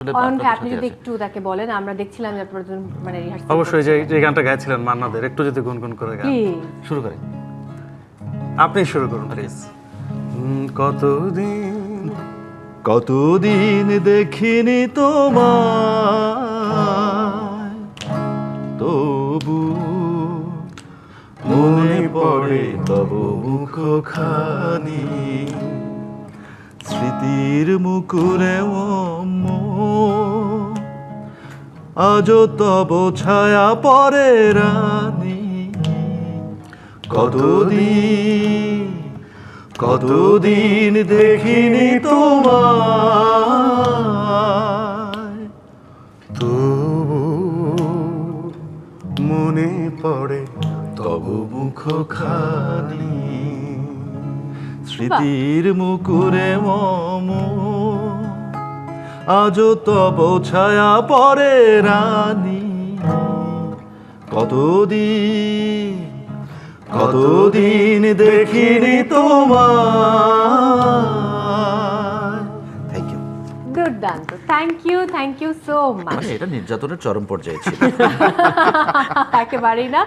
অয়ন ভাই আপনি যদি একটু তাকে বলেন, আমরা দেখছিলাম যে আপনারা মানে রিহার্সাল অবশ্যই যে গানটা গাইছিলেন মান্নাদের, একটু যদি গুনগুন করে গান শুরু করেন আপনি শুরু করুন প্লিজ। কতদিন কতদিন দেখিনি তোমায়, তবু মনে পড়ে তব মুখখানি, স্মৃতির মুকুরে আজও তব ছায়া পরে রানী। কতদিন দেখিনি তোমায়, তবু মনে পড়ে তব মুখখানি, স্মৃতির মুকুরে আজও তব ছায়া পরে রানী। কতদিন দেখিনি তোমায়। Thank you. দুর্দান্ত, থ্যাংক ইউ সো মাচ। এটা নির্যাতনের চরম পর্যায়ে ছিল। একেবারেই না।